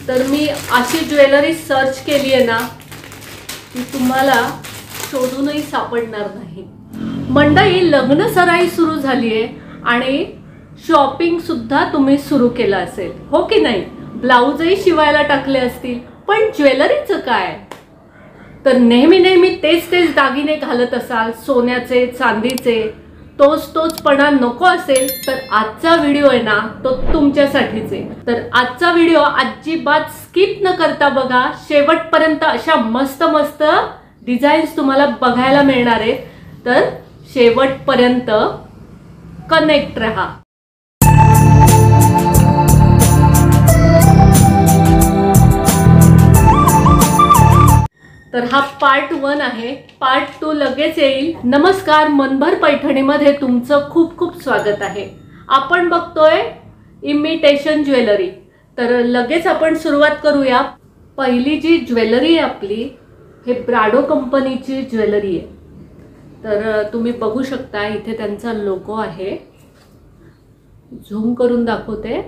तर मी अशी jewellery search केली आहे ना की तुम्हाला शोधूनही सापडणार नाही। मंडळी, लग्न सराई सुरू झाली आहे आणि शॉपिंग सुद्धा तुम्ही सुरू केलं असेल, हो की नाही? ब्लाऊजही शिवायला टाकले असतील, पण ज्वेलरीचं काय? तर नेहमी नेहमी तेच दागिने घालत असाल, सोन्याचे चांदीचे, तोचपणा नको असेल तर आजचा व्हिडिओ आहे ना तो तुमच्यासाठीच आहे। तर आजचा व्हिडिओ अजिबात स्किप न करता बघा शेवटपर्यंत। अशा मस्त मस्त डिझाईन्स तुम्हाला बघायला मिळणार आहेत, तर शेवटपर्यंत कनेक्ट रहा। तर हा पार्ट 1 आहे, पार्ट 2 लगेच येईल। नमस्कार, मनभर पैठणीमध्ये तुमचं खूप खूप स्वागत आहे। आपण बघतोय इमिटेशन ज्वेलरी। तर लगेच आपण सुरुवात करूया। पहिली जी ज्वेलरी आहे आपली, हे ब्राडो कंपनीची ज्वेलरी आहे। तर तुम्ही बघू शकता इथे त्यांचा लोगो आहे, झूम करून दाखवते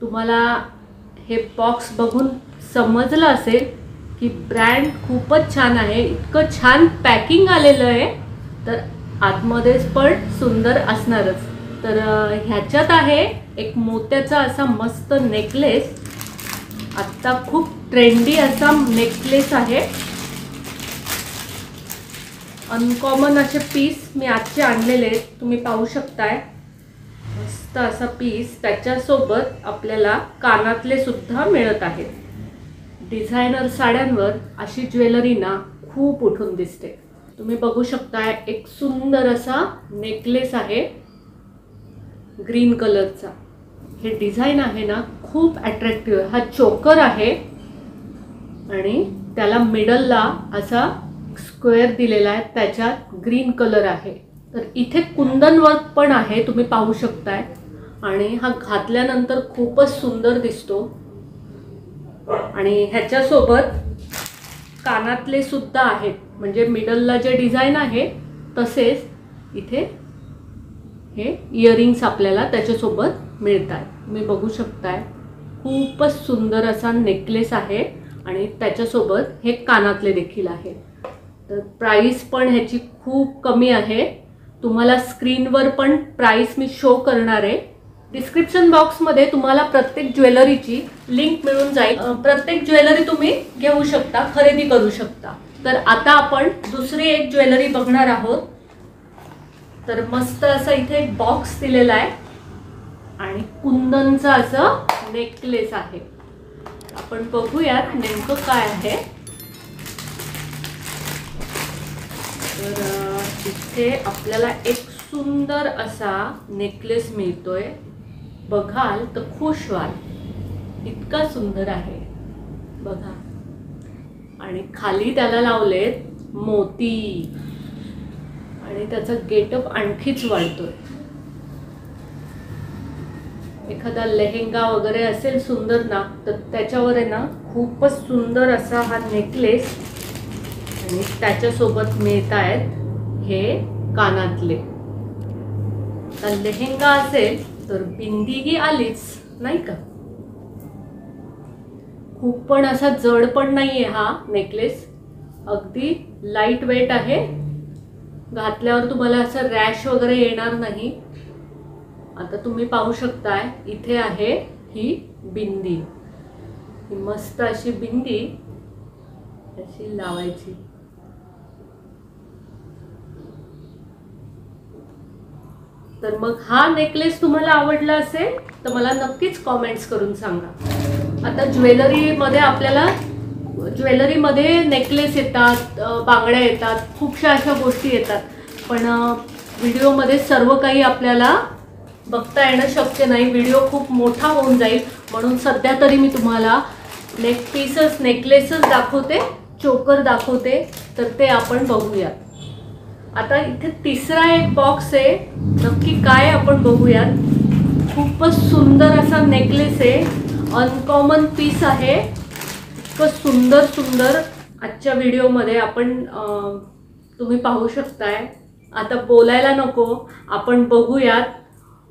तुम्हाला। हे बॉक्स बघून समजलं असेल की ब्रँड खूपच छान आहे, इतकं छान पॅकिंग आलेलं आहे, तर आतमध्ये पण सुंदर असणारच। तर ह्याच्यात आहे एक मोत्याचा असा मस्त नेकलेस, आता खूप ट्रेंडी असा नेकलेस आहे। अनकॉमन असे पीस मी आजचे आणलेले आहेत, तुम्ही पाहू शकताय। मस्त असा पीस, त्याच्यासोबत आपल्याला कानातले सुद्धा मिळत आहेत। डिझायनर साड्यांवर अशी ज्वेलरी ना खूप उठून दिसते। तुम्ही बघू शकताय एक सुंदर असा नेकलेस आहे ग्रीन कलरचा। हे डिझाइन आहे ना खूप अट्रॅक्टिव्ह। हा चोकर आहे आणि त्याला मिडलला असा स्क्वेअर दिलेला आहे, त्याच्यात ग्रीन कलर आहे। तर इथे कुंदन वर्क पण आहे, तुम्ही पाहू शकताय। आणि हा घातल्यानंतर खूपच सुंदर दिसतो। आणि ह्याच्यासोबत कानातले सुद्धा आहेत, म्हणजे मिडलला जे डिझाइन आहे तसेच इथे हे इयरिंग्स आपल्याला त्याच्यासोबत मिळतात। तुम्ही बघू शकताय खूपच सुंदर असा नेकलेस आहे आणि त्याच्यासोबत हे कानातले देखील आहे। तर प्राइस पण ह्याची खूप कमी आहे। तुम्हाला स्क्रीनवर पण प्राइस मी शो करणार आहे। डिस्क्रिप्शन बॉक्समध्ये तुम्हाला प्रत्येक ज्वेलरीची लिंक मिळून जाईल। प्रत्येक ज्वेलरी तुम्ही घेऊ शकता, खरेदी करू शकता। तर आता आपण दुसरी एक ज्वेलरी बघणार आहोत। तर मस्त असा इथे एक बॉक्स दिलेला आहे आणि कुंदनचा असं नेकलेस आहे। आपण बघूयात नेमकं काय आहे। तर इथे आपल्याला एक सुंदर असा नेकलेस मिळतोय, बघाल तर खुश व्हाल, इतका सुंदर आहे बघा। आणि खाली त्याला लावलेत मोती आणि त्याचा गेटअप आणखीच वाढतोय। एखादा लेहेंगा वगैरे असेल सुंदर ना, तर त्याच्यावर आहे ना खूपच सुंदर असा हा नेकलेस आणि त्याच्यासोबत मिळत आहेत हे कानातले। तर लेहेंगा असेल तर बिंदी ही आलीच, नाही का? खूप पण असा जड पण नाहीये हा नेकलेस, अगदी लाईट वेट आहे। घातल्यावर तुम्हाला असं रॅश वगैरे येणार नाही। आता तुम्ही पाहू शकताय इथे आहे ही बिंदी, ही मस्त अशी बिंदी अशी लावायची। तर मग हा नेकलेस तुम्हाला आवडला असेल तर मला नक्कीच कमेंट्स करून सांगा। आता ज्वेलरीमध्ये आपल्याला नेकलेस येतात, बांगड्या येतात, खूपशा अशा गोष्टी येतात, पण व्हिडिओमध्ये सर्व काही आपल्याला बघता येणं शक्य नाही। व्हिडिओ खूप मोठा होऊन जाईल, म्हणून सध्या तरी मी तुम्हाला नेकलेसेस दाखवते, चोकर दाखवते। तर ते आपण बघूया। आता इथे तिसरा एक बॉक्स आहे, नक्की काय आपण बघूयात। खूपच सुंदर असा नेकलेस आहे, अनकॉमन पीस आहे, इतकं सुंदर आजच्या व्हिडिओमध्ये आपण तुम्ही पाहू शकताय। आता बोलायला नको, आपण बघूयात।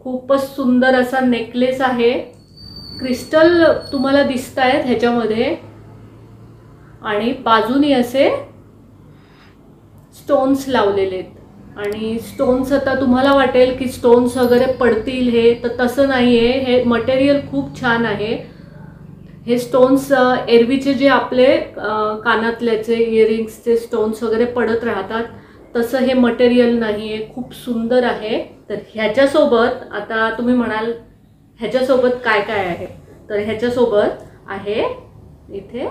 खूपच सुंदर असा नेकलेस आहे क्रिस्टल तुम्हाला दिसत आहेत ह्याच्यामध्ये आणि बाजूनी असे स्टोन्स लावलेले आहेत आणि स्टोन्स आता तुम्हाला वाटेल की स्टोन्स वगैरे पडतील हे, तर तसं नाही आहे. हे मटेरियल खूप छान आहे. हे स्टोन्स एरवीचे जे आपले कानातल्याचे इयरिंग्सचे स्टोन्स वगैरे पडत राहतात तसं हे मटेरियल नाही आहे. खूप सुंदर आहे. तर ह्याच्यासोबत आता तुम्ही म्हणाल ह्याच्यासोबत काय काय आहे, तर ह्याच्यासोबत आहे इथे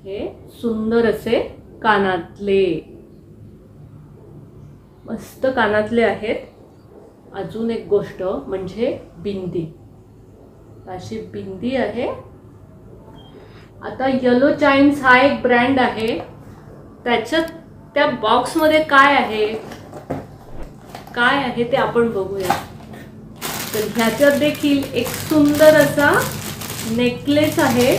हे सुंदर असे कानातले, मस्त कानातले आहेत. अजून एक गोष्ट म्हणजे बिंदी, अशी बिंदी आहे. आता येलो चाइन्स हा एक ब्रँड आहे. त्याच्यात त्या बॉक्समध्ये काय आहे ते आपण बघूया. तर ह्याच्यात देखील एक सुंदर असा नेकलेस आहे,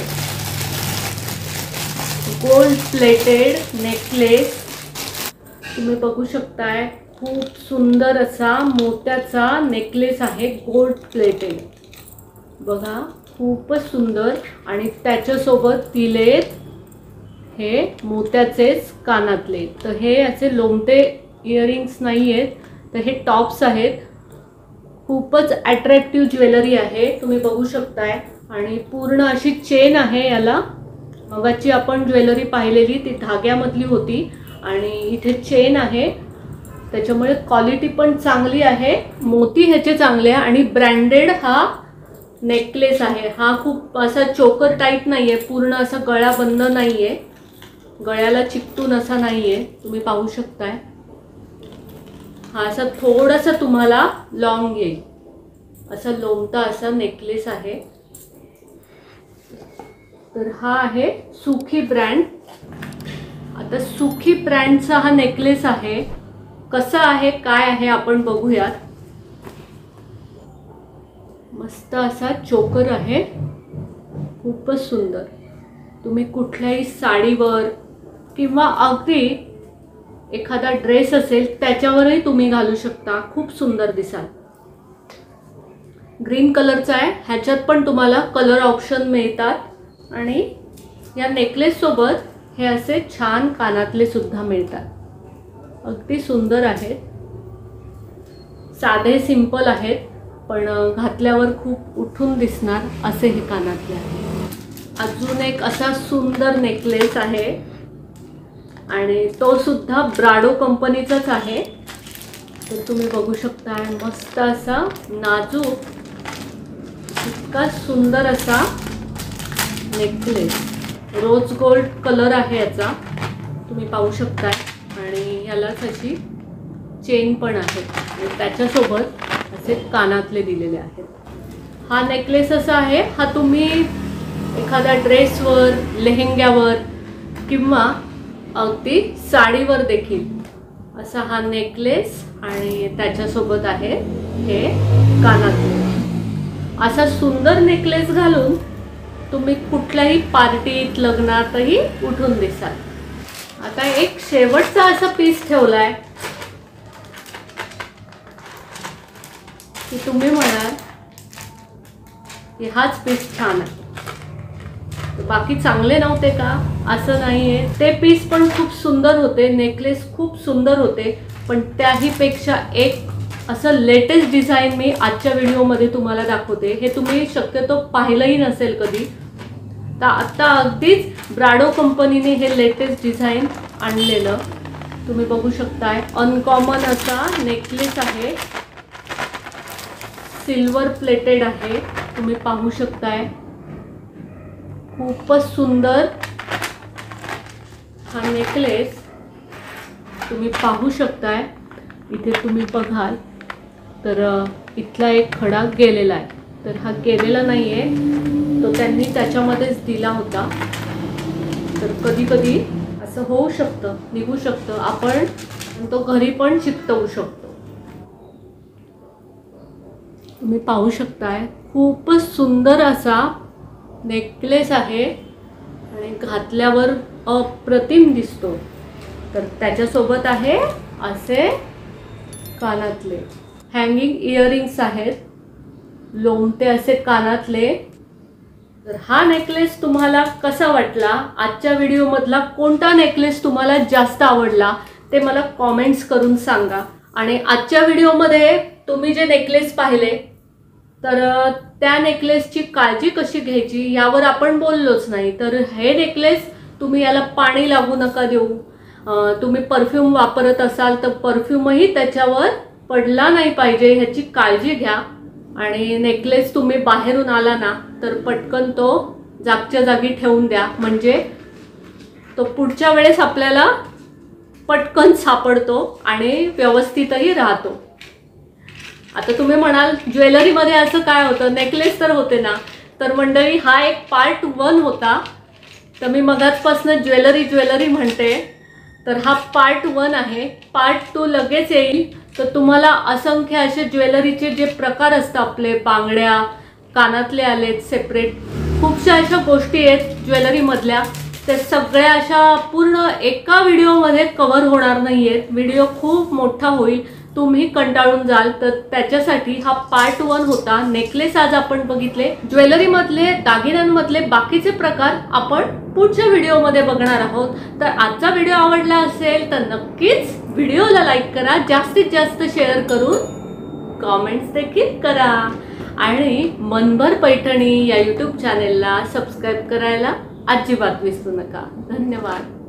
गोल्ड प्लेटेड नेकलेस. तुम्ही बघू शकताय खूप सुंदर असा मोत्याचा नेकलेस आहे, गोल्ड प्लेटेड. बघा खूपच सुंदर. आणि त्याच्यासोबत दिलेत हे मोत्याचेच कानातले. तर हे असे लोमटे इयरिंग्स नाही आहेत, तर हे टॉप्स आहेत. खूपच अट्रॅक्टिव्ह ज्वेलरी आहे, तुम्ही बघू शकताय. आणि पूर्ण अशी चेन आहे याला. मगाची आपण ज्वेलरी पाहिलेली ती धाग्यामधली होती आणि इथे चेन आहे, त्याच्यामुळे क्वालिटी पण चांगली आहे. मोती ह्याचे चांगले आहे आणि ब्रँडेड हा नेकलेस आहे. हा खूप असा चोकर टाईप नाही आहे, पूर्ण असा गळा बंद नाही आहे, गळ्याला चिकटून असा नाही आहे. तुम्ही पाहू शकताय हा असा थोडासा तुम्हाला लॉंग येईल, असा लोमता असा नेकलेस आहे. तर हा आहे सुखी ब्रँड. आता सुखी ब्रँडचा हा नेकलेस आहे. कसा आहे काय आहे आपण बघूयात. मस्त असा चोकर आहे, खूपच सुंदर. तुम्ही कुठल्याही साडीवर किंवा अगदी एखादा ड्रेस असेल त्याच्यावरही तुम्ही घालू शकता, खूप सुंदर दिसाल. ग्रीन कलरचा आहे. ह्याच्यात पण तुम्हाला कलर ऑप्शन मिळतात आणि या नेकलेस सोबत हे असे छान कानातले सुद्धा मिळतात. अगदी सुंदर आहेत, साधे सिंपल आहेत, पण घातल्यावर खूप उठून दिसणार असे हे कानातले आहेत. अजून एक असा सुंदर नेकलेस आहे आणि तो सुद्धा ब्राडो कंपनीचाच आहे. तर तुम्ही बघू शकता मस्त असा नाजूक इतका सुंदर असा नेकलेस. रोज गोल्ड कलर आहे याचा, तुम्ही पाहू शकताय. आणि यालाच अशी चेन पण आहे आणि त्याच्यासोबत असे कानातले दिलेले आहेत. हा नेकलेस असा आहे, हा तुम्ही एखाद्या ड्रेसवर, लेहेंग्यावर किंवा अगदी साडीवर देखील असा हा नेकलेस आणि त्याच्यासोबत आहे हे कानातले. असा सुंदर नेकलेस घालून तुम्ही कुठल्याही पार्टीत, लग्नातही उठून दिसाल. आता एक शेवटचा असा पीस ठेवलाय की तुम्ही म्हणाल की हाच पीस छान आहे, बाकी चांगले नव्हते का, असं नाहीये. ते पीस पण खूप सुंदर होते, नेकलेस खूप सुंदर होते, पण त्याहीपेक्षा एक असं लेटेस्ट डिझाईन मी आजच्या व्हिडिओमध्ये तुम्हाला दाखवते. हे तुम्ही शक्यतो पाहिलंही नसेल कधी. तर आता अगदीच ब्राडो कंपनीने हे लेटेस्ट डिझाईन आणलेलं तुम्ही बघू शकताय. अनकॉमन असा नेकलेस आहे, सिल्वर प्लेटेड आहे, तुम्ही पाहू शकताय. खूपच सुंदर हा नेकलेस तुम्ही पाहू शकताय. इथे तुम्ही बघाल तर इथला एक खडा गेलेला आहे, तर हा गेलेला नाही आहे, तो त्यांनी त्याच्यामध्येच दिला होता. तर कधी कधी असं होऊ शकतं, निघू शकतं, आपण तो घरी पण चिकटवू शकतो. तुम्ही पाहू शकताय खूपच सुंदर असा नेकलेस आहे आणि घातल्यावर अप्रतिम दिसतो. तर त्याच्यासोबत आहे असे कानातले, हँगिंग इयरिंग्स आहेत, लोमटे असे कानातले. तर हा नेकलेस तुम्हाला कसा वाटला, आजच्या व्हिडिओमधला कोणता नेकलेस तुम्हाला जास्त आवडला ते मला कमेंट्स करून सांगा। आणि आजच्या व्हिडिओमध्ये तुम्ही जे नेकलेस पाहिले तर त्या नेकलेसची काळजी कशी घ्यायची यावर आपण बोललोच नाही। तर हे नेकलेस तुम्ही याला पाणी लागू नका देऊ। तुम्ही परफ्यूम वापरत असाल तर परफ्यूमही त्याच्यावर पडला नाही पाहिजे ह्याची काळजी घ्या। आणि नेकलेस तुम्ही बाहेरून आला ना तर पटकन तो जागच्या जागी ठेवून द्या, म्हणजे तो पुढच्या वेळेस आपल्याला पटकन सापडतो आणि व्यवस्थितही राहतो। आता तुम्ही म्हणाल ज्वेलरीमध्ये असं काय होतं, नेकलेस तर होते ना। तर मंडळी हा एक पार्ट 1 होता। तर मी मगाचपासून ज्वेलरी म्हणते, तर हा पार्ट 1 आहे। पार्ट 2 लगेच येईल। तर तुम्हाला असंख्य असे ज्वेलरीचे जे प्रकार असतात, आपले बांगड्या, कानातले आलेत सेपरेट, खूपशा अशा गोष्टी आहेत ज्वेलरीमधल्या, त्या सगळ्या अशा पूर्ण एका व्हिडिओमध्ये कव्हर होणार नाही आहेत। व्हिडिओ खूप मोठा होईल, तुम्ही कंटाळून जाल। तर त्याच्यासाठी हा पार्ट 1 होता। नेकलेस आज आपण बघितले, ज्वेलरीमधले दागिन्यांमधले बाकीचे प्रकार आपण पुढच्या व्हिडिओमध्ये बघणार आहोत। तर आजचा व्हिडिओ आवडला असेल तर नक्कीच व्हिडिओला लाईक करा, जास्तीत जास्त शेअर करून कमेंट्स देखील करा आणि मनभर पैठणी या यूट्यूब चॅनेलला सबस्क्राईब करायला अजिबात विसरू नका। धन्यवाद।